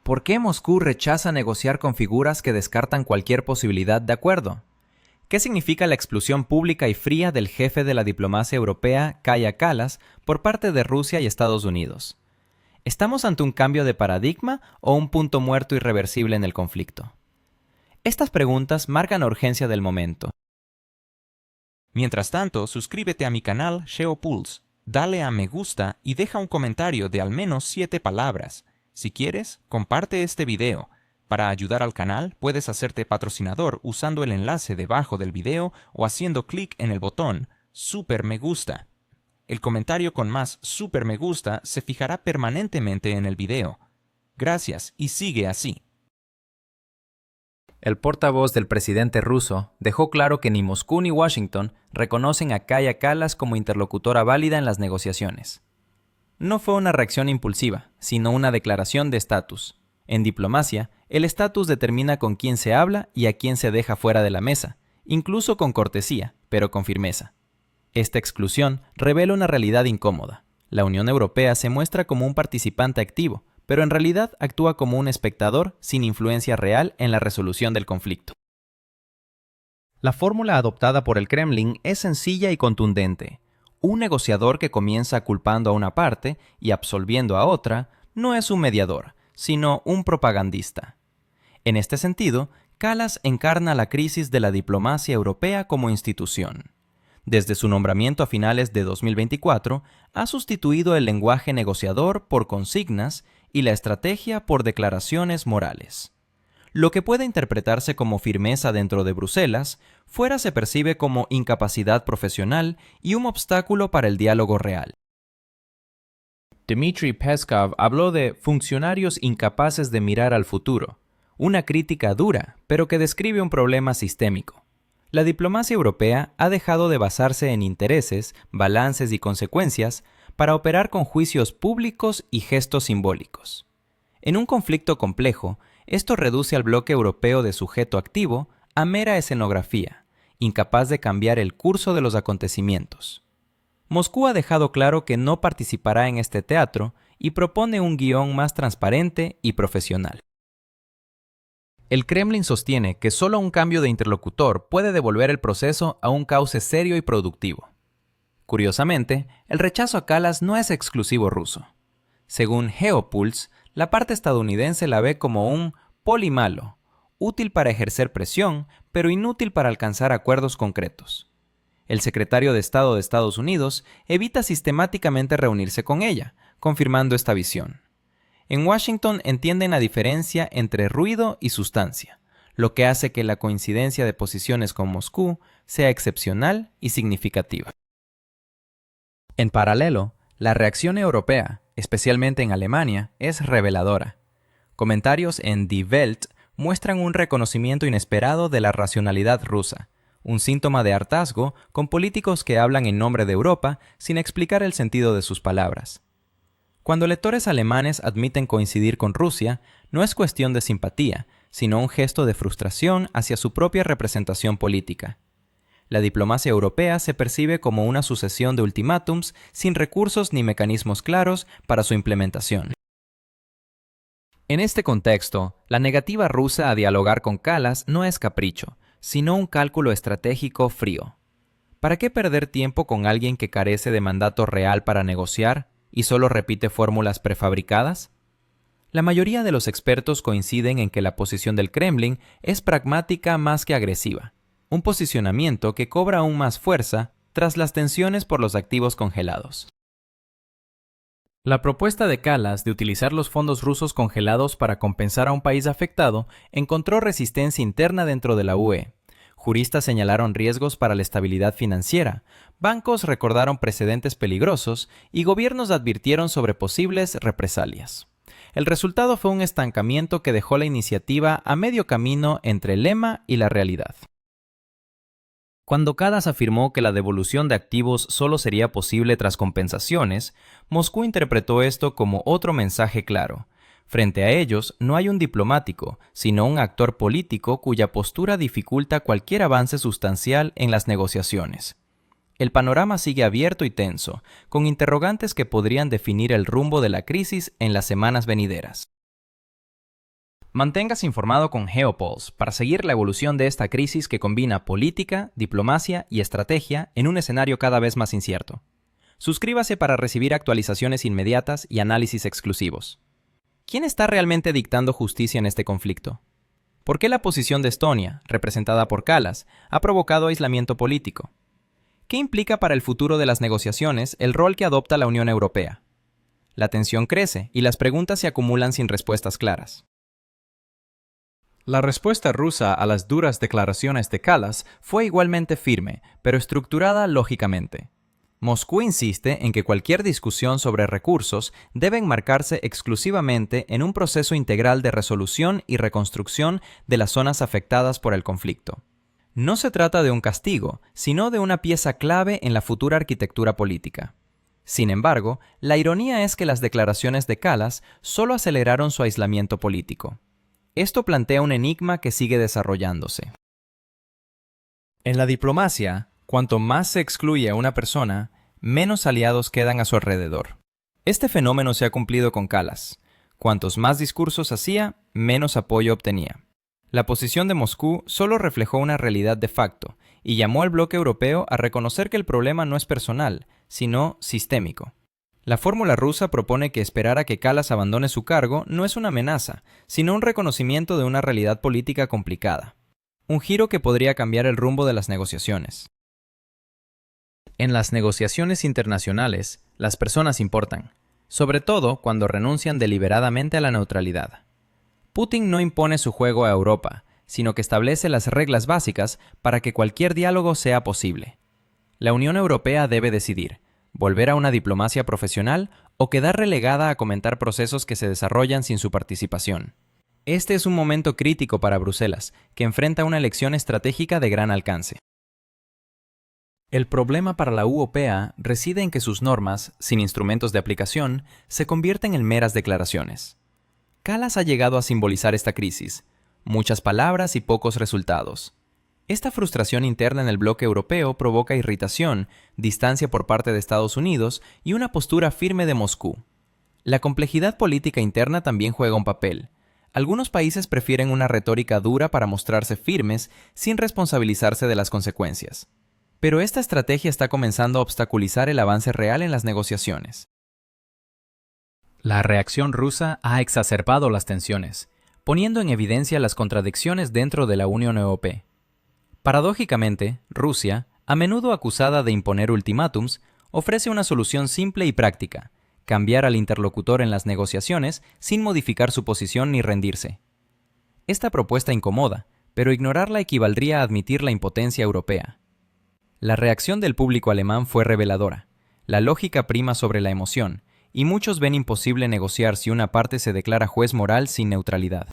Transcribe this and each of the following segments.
¿Por qué Moscú rechaza negociar con figuras que descartan cualquier posibilidad de acuerdo? ¿Qué significa la exclusión pública y fría del jefe de la diplomacia europea, Kaja Kallas, por parte de Rusia y Estados Unidos? ¿Estamos ante un cambio de paradigma o un punto muerto irreversible en el conflicto? Estas preguntas marcan la urgencia del momento. Mientras tanto, suscríbete a mi canal SheoPulse, dale a me gusta y deja un comentario de al menos 7 palabras. Si quieres, comparte este video. Para ayudar al canal, puedes hacerte patrocinador usando el enlace debajo del video o haciendo clic en el botón Super Me Gusta. El comentario con más Super Me Gusta se fijará permanentemente en el video. Gracias y sigue así. El portavoz del presidente ruso dejó claro que ni Moscú ni Washington reconocen a Kaja Kallas como interlocutora válida en las negociaciones. No fue una reacción impulsiva, sino una declaración de estatus. En diplomacia, el estatus determina con quién se habla y a quién se deja fuera de la mesa, incluso con cortesía, pero con firmeza. Esta exclusión revela una realidad incómoda. La Unión Europea se muestra como un participante activo, pero en realidad actúa como un espectador sin influencia real en la resolución del conflicto. La fórmula adoptada por el Kremlin es sencilla y contundente. Un negociador que comienza culpando a una parte y absolviendo a otra no es un mediador, sino un propagandista. En este sentido, Kallas encarna la crisis de la diplomacia europea como institución. Desde su nombramiento a finales de 2024, ha sustituido el lenguaje negociador por consignas y la estrategia por declaraciones morales. Lo que puede interpretarse como firmeza dentro de Bruselas, fuera se percibe como incapacidad profesional y un obstáculo para el diálogo real. Dmitry Peskov habló de funcionarios incapaces de mirar al futuro, una crítica dura, pero que describe un problema sistémico. La diplomacia europea ha dejado de basarse en intereses, balances y consecuencias para operar con juicios públicos y gestos simbólicos. En un conflicto complejo, esto reduce al bloque europeo de sujeto activo a mera escenografía, incapaz de cambiar el curso de los acontecimientos. Moscú ha dejado claro que no participará en este teatro y propone un guión más transparente y profesional. El Kremlin sostiene que solo un cambio de interlocutor puede devolver el proceso a un cauce serio y productivo. Curiosamente, el rechazo a Kallas no es exclusivo ruso. Según GeoPulse, la parte estadounidense la ve como un poli malo, útil para ejercer presión, pero inútil para alcanzar acuerdos concretos. El secretario de Estado de Estados Unidos evita sistemáticamente reunirse con ella, confirmando esta visión. En Washington entienden la diferencia entre ruido y sustancia, lo que hace que la coincidencia de posiciones con Moscú sea excepcional y significativa. En paralelo, la reacción europea, especialmente en Alemania, es reveladora. Comentarios en Die Welt muestran un reconocimiento inesperado de la racionalidad rusa, un síntoma de hartazgo con políticos que hablan en nombre de Europa sin explicar el sentido de sus palabras. Cuando lectores alemanes admiten coincidir con Rusia, no es cuestión de simpatía, sino un gesto de frustración hacia su propia representación política. La diplomacia europea se percibe como una sucesión de ultimátums sin recursos ni mecanismos claros para su implementación. En este contexto, la negativa rusa a dialogar con Kallas no es capricho, sino un cálculo estratégico frío. ¿Para qué perder tiempo con alguien que carece de mandato real para negociar y solo repite fórmulas prefabricadas? La mayoría de los expertos coinciden en que la posición del Kremlin es pragmática más que agresiva, un posicionamiento que cobra aún más fuerza tras las tensiones por los activos congelados. La propuesta de Kallas de utilizar los fondos rusos congelados para compensar a un país afectado encontró resistencia interna dentro de la UE. Juristas señalaron riesgos para la estabilidad financiera, bancos recordaron precedentes peligrosos y gobiernos advirtieron sobre posibles represalias. El resultado fue un estancamiento que dejó la iniciativa a medio camino entre el lema y la realidad. Cuando Kallas afirmó que la devolución de activos solo sería posible tras compensaciones, Moscú interpretó esto como otro mensaje claro. Frente a ellos no hay un diplomático, sino un actor político cuya postura dificulta cualquier avance sustancial en las negociaciones. El panorama sigue abierto y tenso, con interrogantes que podrían definir el rumbo de la crisis en las semanas venideras. Manténgase informado con Geopulse para seguir la evolución de esta crisis que combina política, diplomacia y estrategia en un escenario cada vez más incierto. Suscríbase para recibir actualizaciones inmediatas y análisis exclusivos. ¿Quién está realmente dictando justicia en este conflicto? ¿Por qué la posición de Estonia, representada por Kallas, ha provocado aislamiento político? ¿Qué implica para el futuro de las negociaciones el rol que adopta la Unión Europea? La tensión crece y las preguntas se acumulan sin respuestas claras. La respuesta rusa a las duras declaraciones de Kallas fue igualmente firme, pero estructurada lógicamente. Moscú insiste en que cualquier discusión sobre recursos debe enmarcarse exclusivamente en un proceso integral de resolución y reconstrucción de las zonas afectadas por el conflicto. No se trata de un castigo, sino de una pieza clave en la futura arquitectura política. Sin embargo, la ironía es que las declaraciones de Kallas solo aceleraron su aislamiento político. Esto plantea un enigma que sigue desarrollándose. En la diplomacia, cuanto más se excluye a una persona, menos aliados quedan a su alrededor. Este fenómeno se ha cumplido con Kallas. Cuantos más discursos hacía, menos apoyo obtenía. La posición de Moscú solo reflejó una realidad de facto y llamó al bloque europeo a reconocer que el problema no es personal, sino sistémico. La fórmula rusa propone que esperar a que Kallas abandone su cargo no es una amenaza, sino un reconocimiento de una realidad política complicada. Un giro que podría cambiar el rumbo de las negociaciones. En las negociaciones internacionales, las personas importan, sobre todo cuando renuncian deliberadamente a la neutralidad. Putin no impone su juego a Europa, sino que establece las reglas básicas para que cualquier diálogo sea posible. La Unión Europea debe decidir: volver a una diplomacia profesional o quedar relegada a comentar procesos que se desarrollan sin su participación. Este es un momento crítico para Bruselas, que enfrenta una elección estratégica de gran alcance. El problema para la UOPA reside en que sus normas, sin instrumentos de aplicación, se convierten en meras declaraciones. Kallas ha llegado a simbolizar esta crisis: muchas palabras y pocos resultados. Esta frustración interna en el bloque europeo provoca irritación, distancia por parte de Estados Unidos y una postura firme de Moscú. La complejidad política interna también juega un papel. Algunos países prefieren una retórica dura para mostrarse firmes sin responsabilizarse de las consecuencias. Pero esta estrategia está comenzando a obstaculizar el avance real en las negociaciones. La reacción rusa ha exacerbado las tensiones, poniendo en evidencia las contradicciones dentro de la Unión Europea. Paradójicamente, Rusia, a menudo acusada de imponer ultimátums, ofrece una solución simple y práctica: cambiar al interlocutor en las negociaciones sin modificar su posición ni rendirse. Esta propuesta incomoda, pero ignorarla equivaldría a admitir la impotencia europea. La reacción del público alemán fue reveladora. La lógica prima sobre la emoción, y muchos ven imposible negociar si una parte se declara juez moral sin neutralidad.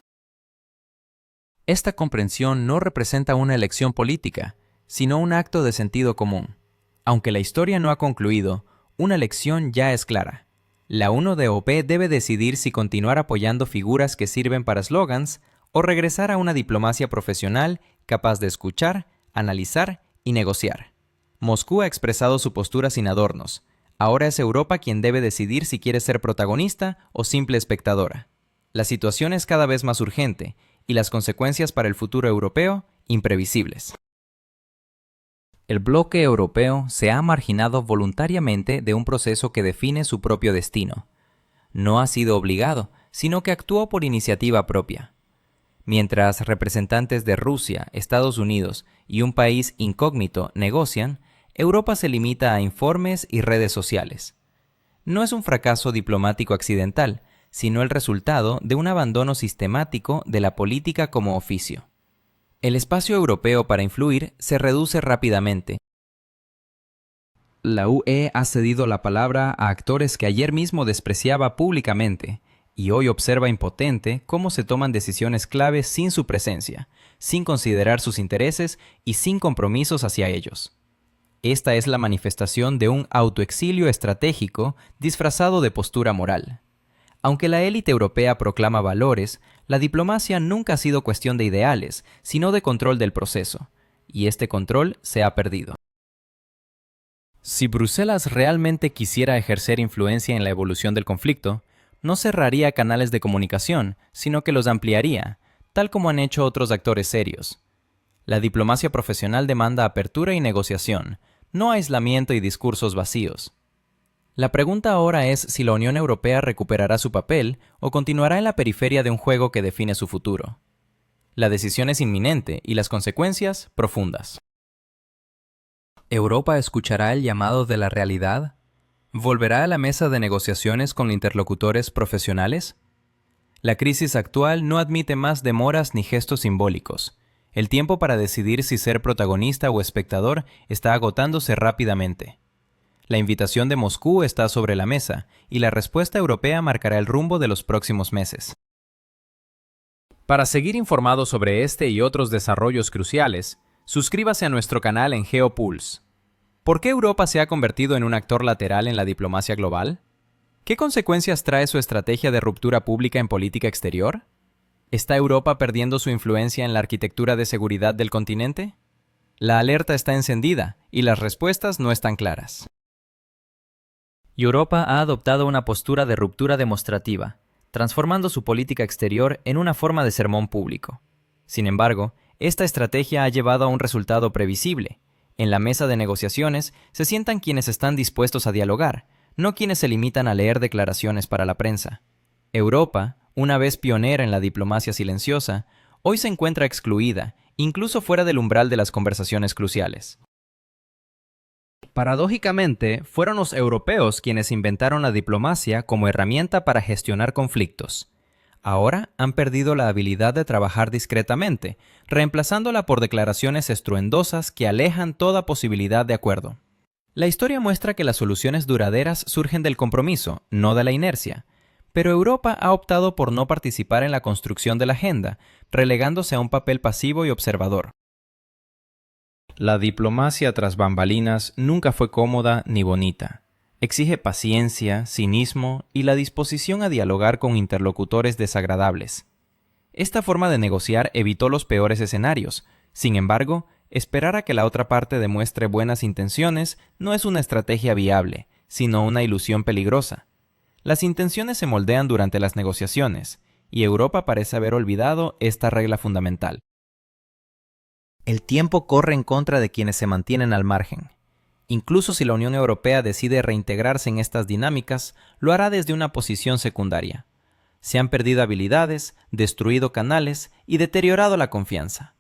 Esta comprensión no representa una elección política, sino un acto de sentido común. Aunque la historia no ha concluido, una lección ya es clara. La UNODP debe decidir si continuar apoyando figuras que sirven para slogans o regresar a una diplomacia profesional capaz de escuchar, analizar y negociar. Moscú ha expresado su postura sin adornos. Ahora es Europa quien debe decidir si quiere ser protagonista o simple espectadora. La situación es cada vez más urgente y las consecuencias para el futuro europeo imprevisibles. El bloque europeo se ha marginado voluntariamente de un proceso que define su propio destino. No ha sido obligado, sino que actuó por iniciativa propia. Mientras representantes de Rusia, Estados Unidos y un país incógnito negocian, Europa se limita a informes y redes sociales. No es un fracaso diplomático accidental, sino el resultado de un abandono sistemático de la política como oficio. El espacio europeo para influir se reduce rápidamente. La UE ha cedido la palabra a actores que ayer mismo despreciaba públicamente y hoy observa impotente cómo se toman decisiones claves sin su presencia, sin considerar sus intereses y sin compromisos hacia ellos. Esta es la manifestación de un autoexilio estratégico disfrazado de postura moral. Aunque la élite europea proclama valores, la diplomacia nunca ha sido cuestión de ideales, sino de control del proceso, y este control se ha perdido. Si Bruselas realmente quisiera ejercer influencia en la evolución del conflicto, no cerraría canales de comunicación, sino que los ampliaría, tal como han hecho otros actores serios. La diplomacia profesional demanda apertura y negociación, no aislamiento y discursos vacíos. La pregunta ahora es si la Unión Europea recuperará su papel o continuará en la periferia de un juego que define su futuro. La decisión es inminente y las consecuencias profundas. ¿Europa escuchará el llamado de la realidad? ¿Volverá a la mesa de negociaciones con interlocutores profesionales? La crisis actual no admite más demoras ni gestos simbólicos. El tiempo para decidir si ser protagonista o espectador está agotándose rápidamente. La invitación de Moscú está sobre la mesa y la respuesta europea marcará el rumbo de los próximos meses. Para seguir informado sobre este y otros desarrollos cruciales, suscríbase a nuestro canal en GeoPulse. ¿Por qué Europa se ha convertido en un actor lateral en la diplomacia global? ¿Qué consecuencias trae su estrategia de ruptura pública en política exterior? ¿Está Europa perdiendo su influencia en la arquitectura de seguridad del continente? La alerta está encendida y las respuestas no están claras. Europa ha adoptado una postura de ruptura demostrativa, transformando su política exterior en una forma de sermón público. Sin embargo, esta estrategia ha llevado a un resultado previsible. En la mesa de negociaciones se sientan quienes están dispuestos a dialogar, no quienes se limitan a leer declaraciones para la prensa. Europa, una vez pionera en la diplomacia silenciosa, hoy se encuentra excluida, incluso fuera del umbral de las conversaciones cruciales. Paradójicamente, fueron los europeos quienes inventaron la diplomacia como herramienta para gestionar conflictos. Ahora han perdido la habilidad de trabajar discretamente, reemplazándola por declaraciones estruendosas que alejan toda posibilidad de acuerdo. La historia muestra que las soluciones duraderas surgen del compromiso, no de la inercia. Pero Europa ha optado por no participar en la construcción de la agenda, relegándose a un papel pasivo y observador. La diplomacia tras bambalinas nunca fue cómoda ni bonita. Exige paciencia, cinismo y la disposición a dialogar con interlocutores desagradables. Esta forma de negociar evitó los peores escenarios. Sin embargo, esperar a que la otra parte demuestre buenas intenciones no es una estrategia viable, sino una ilusión peligrosa. Las intenciones se moldean durante las negociaciones, y Europa parece haber olvidado esta regla fundamental. El tiempo corre en contra de quienes se mantienen al margen. Incluso si la Unión Europea decide reintegrarse en estas dinámicas, lo hará desde una posición secundaria. Se han perdido habilidades, destruido canales y deteriorado la confianza.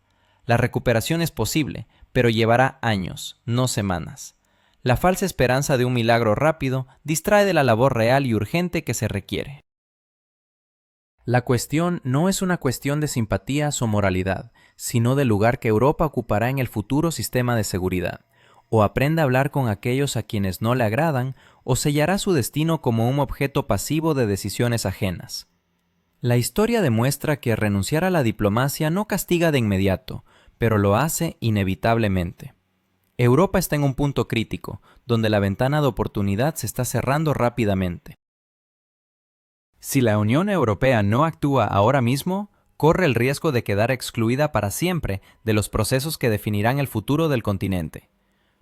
La recuperación es posible, pero llevará años, no semanas. La falsa esperanza de un milagro rápido distrae de la labor real y urgente que se requiere. La cuestión no es una cuestión de simpatías o moralidad, sino del lugar que Europa ocupará en el futuro sistema de seguridad. O aprende a hablar con aquellos a quienes no le agradan, o sellará su destino como un objeto pasivo de decisiones ajenas. La historia demuestra que renunciar a la diplomacia no castiga de inmediato, pero lo hace inevitablemente. Europa está en un punto crítico, donde la ventana de oportunidad se está cerrando rápidamente. Si la Unión Europea no actúa ahora mismo, corre el riesgo de quedar excluida para siempre de los procesos que definirán el futuro del continente.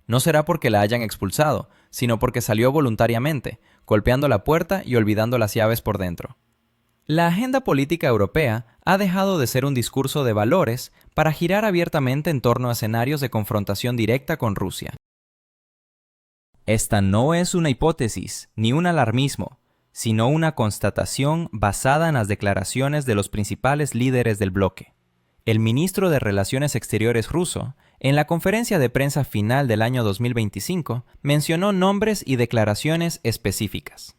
No será porque la hayan expulsado, sino porque salió voluntariamente, golpeando la puerta y olvidando las llaves por dentro. La agenda política europea ha dejado de ser un discurso de valores para girar abiertamente en torno a escenarios de confrontación directa con Rusia. Esta no es una hipótesis ni un alarmismo, sino una constatación basada en las declaraciones de los principales líderes del bloque. El ministro de Relaciones Exteriores ruso, en la conferencia de prensa final del año 2025, mencionó nombres y declaraciones específicas.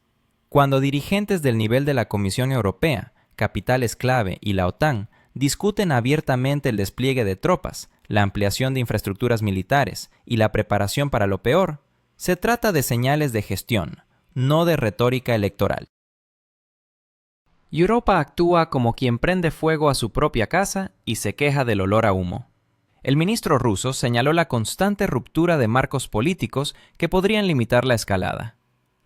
Cuando dirigentes del nivel de la Comisión Europea, capitales clave y la OTAN discuten abiertamente el despliegue de tropas, la ampliación de infraestructuras militares y la preparación para lo peor, se trata de señales de gestión, no de retórica electoral. Europa actúa como quien prende fuego a su propia casa y se queja del olor a humo. El ministro ruso señaló la constante ruptura de marcos políticos que podrían limitar la escalada.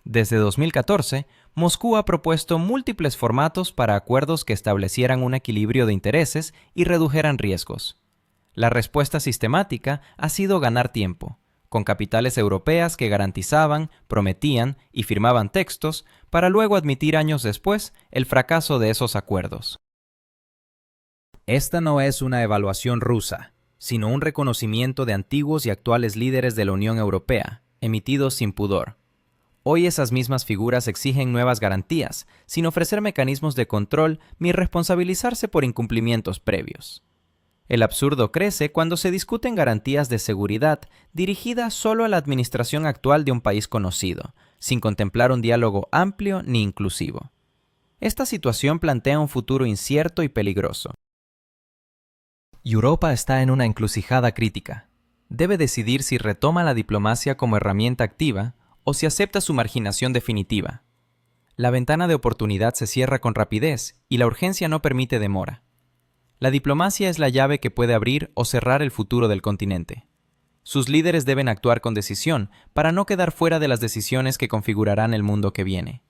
Desde 2014, Moscú ha propuesto múltiples formatos para acuerdos que establecieran un equilibrio de intereses y redujeran riesgos. La respuesta sistemática ha sido ganar tiempo, con capitales europeas que garantizaban, prometían y firmaban textos para luego admitir años después el fracaso de esos acuerdos. Esta no es una evaluación rusa, sino un reconocimiento de antiguos y actuales líderes de la Unión Europea, emitidos sin pudor. Hoy esas mismas figuras exigen nuevas garantías, sin ofrecer mecanismos de control ni responsabilizarse por incumplimientos previos. El absurdo crece cuando se discuten garantías de seguridad dirigidas solo a la administración actual de un país conocido, sin contemplar un diálogo amplio ni inclusivo. Esta situación plantea un futuro incierto y peligroso. Europa está en una encrucijada crítica. Debe decidir si retoma la diplomacia como herramienta activa o si acepta su marginación definitiva. La ventana de oportunidad se cierra con rapidez y la urgencia no permite demora. La diplomacia es la llave que puede abrir o cerrar el futuro del continente. Sus líderes deben actuar con decisión para no quedar fuera de las decisiones que configurarán el mundo que viene.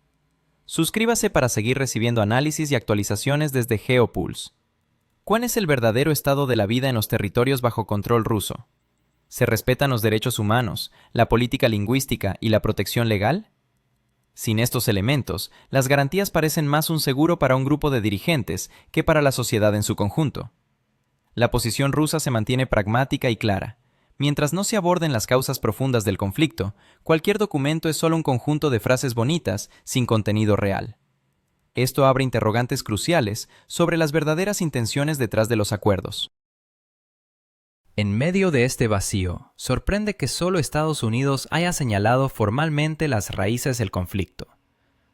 Suscríbase para seguir recibiendo análisis y actualizaciones desde GeoPulse. ¿Cuál es el verdadero estado de la vida en los territorios bajo control ruso? ¿Se respetan los derechos humanos, la política lingüística y la protección legal? Sin estos elementos, las garantías parecen más un seguro para un grupo de dirigentes que para la sociedad en su conjunto. La posición rusa se mantiene pragmática y clara. Mientras no se aborden las causas profundas del conflicto, cualquier documento es solo un conjunto de frases bonitas sin contenido real. Esto abre interrogantes cruciales sobre las verdaderas intenciones detrás de los acuerdos. En medio de este vacío, sorprende que solo Estados Unidos haya señalado formalmente las raíces del conflicto.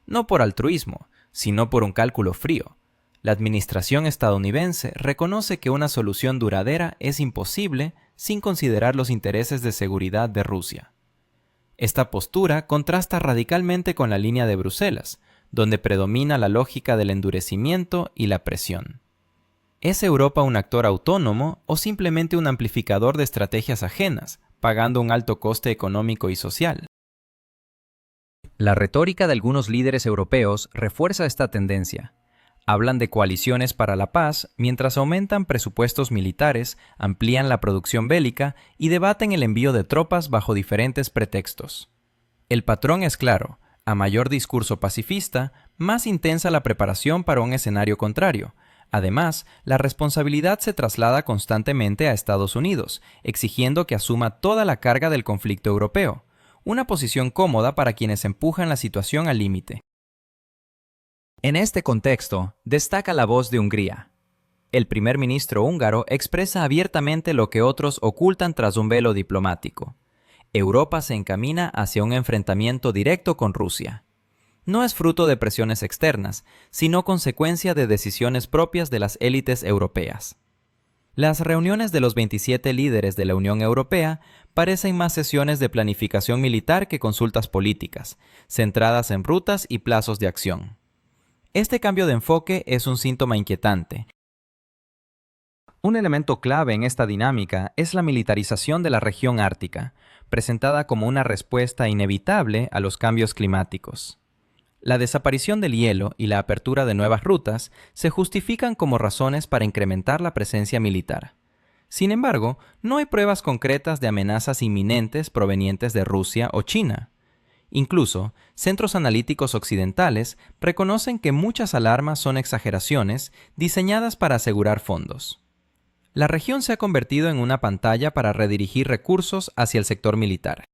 No por altruismo, sino por un cálculo frío. La administración estadounidense reconoce que una solución duradera es imposible sin considerar los intereses de seguridad de Rusia. Esta postura contrasta radicalmente con la línea de Bruselas, donde predomina la lógica del endurecimiento y la presión. ¿Es Europa un actor autónomo o simplemente un amplificador de estrategias ajenas, pagando un alto coste económico y social? La retórica de algunos líderes europeos refuerza esta tendencia. Hablan de coaliciones para la paz mientras aumentan presupuestos militares, amplían la producción bélica y debaten el envío de tropas bajo diferentes pretextos. El patrón es claro. A mayor discurso pacifista, más intensa la preparación para un escenario contrario. Además, la responsabilidad se traslada constantemente a Estados Unidos, exigiendo que asuma toda la carga del conflicto europeo, una posición cómoda para quienes empujan la situación al límite. En este contexto, destaca la voz de Hungría. El primer ministro húngaro expresa abiertamente lo que otros ocultan tras un velo diplomático. Europa se encamina hacia un enfrentamiento directo con Rusia. No es fruto de presiones externas, sino consecuencia de decisiones propias de las élites europeas. Las reuniones de los 27 líderes de la Unión Europea parecen más sesiones de planificación militar que consultas políticas, centradas en rutas y plazos de acción. Este cambio de enfoque es un síntoma inquietante. Un elemento clave en esta dinámica es la militarización de la región ártica, presentada como una respuesta inevitable a los cambios climáticos. La desaparición del hielo y la apertura de nuevas rutas se justifican como razones para incrementar la presencia militar. Sin embargo, no hay pruebas concretas de amenazas inminentes provenientes de Rusia o China. Incluso, centros analíticos occidentales reconocen que muchas alarmas son exageraciones diseñadas para asegurar fondos. La región se ha convertido en una pantalla para redirigir recursos hacia el sector militar.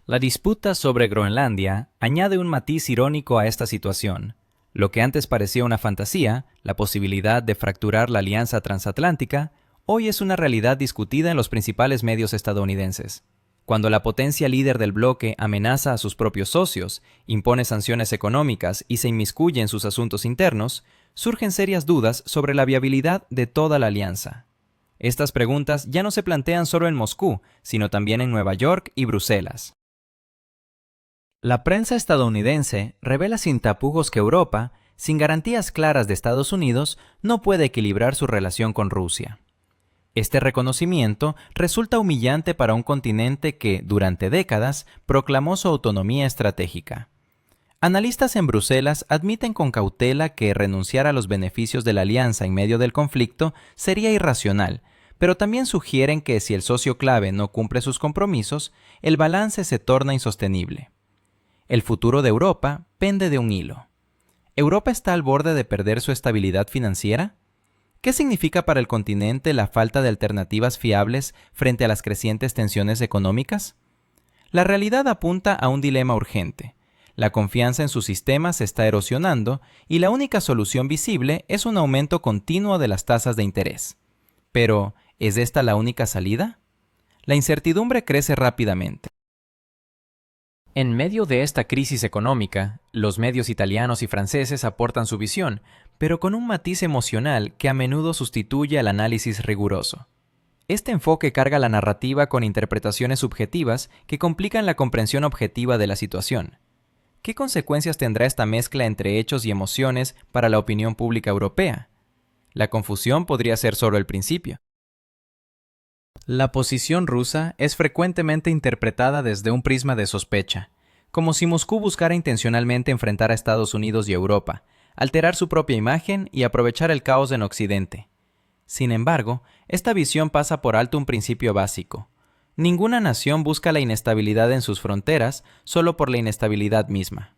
La disputa sobre Groenlandia añade un matiz irónico a esta situación. Lo que antes parecía una fantasía, la posibilidad de fracturar la alianza transatlántica, hoy es una realidad discutida en los principales medios estadounidenses. Cuando la potencia líder del bloque amenaza a sus propios socios, impone sanciones económicas y se inmiscuye en sus asuntos internos, surgen serias dudas sobre la viabilidad de toda la alianza. Estas preguntas ya no se plantean solo en Moscú, sino también en Nueva York y Bruselas. La prensa estadounidense revela sin tapujos que Europa, sin garantías claras de Estados Unidos, no puede equilibrar su relación con Rusia. Este reconocimiento resulta humillante para un continente que, durante décadas, proclamó su autonomía estratégica. Analistas en Bruselas admiten con cautela que renunciar a los beneficios de la alianza en medio del conflicto sería irracional, pero también sugieren que si el socio clave no cumple sus compromisos, el balance se torna insostenible. El futuro de Europa pende de un hilo. ¿Europa está al borde de perder su estabilidad financiera? ¿Qué significa para el continente la falta de alternativas fiables frente a las crecientes tensiones económicas? La realidad apunta a un dilema urgente. La confianza en sus sistemas se está erosionando y la única solución visible es un aumento continuo de las tasas de interés. Pero, ¿es esta la única salida? La incertidumbre crece rápidamente. En medio de esta crisis económica, los medios italianos y franceses aportan su visión, pero con un matiz emocional que a menudo sustituye al análisis riguroso. Este enfoque carga la narrativa con interpretaciones subjetivas que complican la comprensión objetiva de la situación. ¿Qué consecuencias tendrá esta mezcla entre hechos y emociones para la opinión pública europea? La confusión podría ser solo el principio. La posición rusa es frecuentemente interpretada desde un prisma de sospecha, como si Moscú buscara intencionalmente enfrentar a Estados Unidos y Europa, alterar su propia imagen y aprovechar el caos en Occidente. Sin embargo, esta visión pasa por alto un principio básico. Ninguna nación busca la inestabilidad en sus fronteras solo por la inestabilidad misma.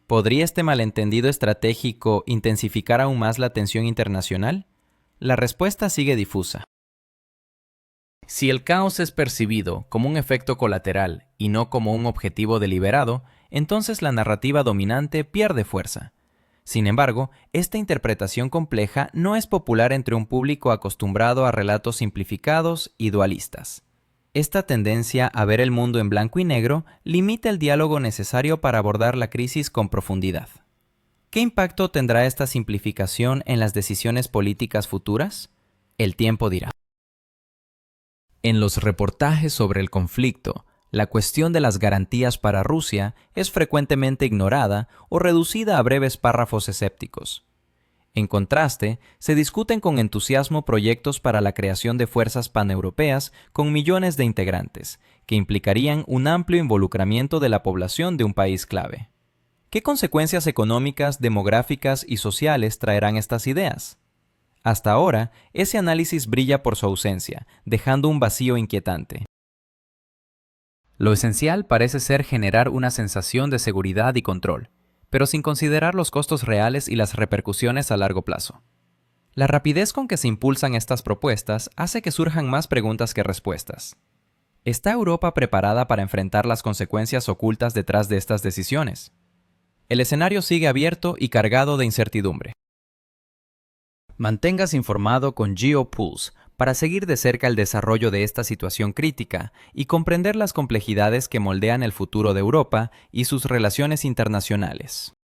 ¿Podría este malentendido estratégico intensificar aún más la tensión internacional? La respuesta sigue difusa. Si el caos es percibido como un efecto colateral y no como un objetivo deliberado, entonces la narrativa dominante pierde fuerza. Sin embargo, esta interpretación compleja no es popular entre un público acostumbrado a relatos simplificados y dualistas. Esta tendencia a ver el mundo en blanco y negro limita el diálogo necesario para abordar la crisis con profundidad. ¿Qué impacto tendrá esta simplificación en las decisiones políticas futuras? El tiempo dirá. En los reportajes sobre el conflicto, la cuestión de las garantías para Rusia es frecuentemente ignorada o reducida a breves párrafos escépticos. En contraste, se discuten con entusiasmo proyectos para la creación de fuerzas paneuropeas con millones de integrantes, que implicarían un amplio involucramiento de la población de un país clave. ¿Qué consecuencias económicas, demográficas y sociales traerán estas ideas? Hasta ahora, ese análisis brilla por su ausencia, dejando un vacío inquietante. Lo esencial parece ser generar una sensación de seguridad y control, pero sin considerar los costos reales y las repercusiones a largo plazo. La rapidez con que se impulsan estas propuestas hace que surjan más preguntas que respuestas. ¿Está Europa preparada para enfrentar las consecuencias ocultas detrás de estas decisiones? El escenario sigue abierto y cargado de incertidumbre. Manténgase informado con GeoPulse para seguir de cerca el desarrollo de esta situación crítica y comprender las complejidades que moldean el futuro de Europa y sus relaciones internacionales.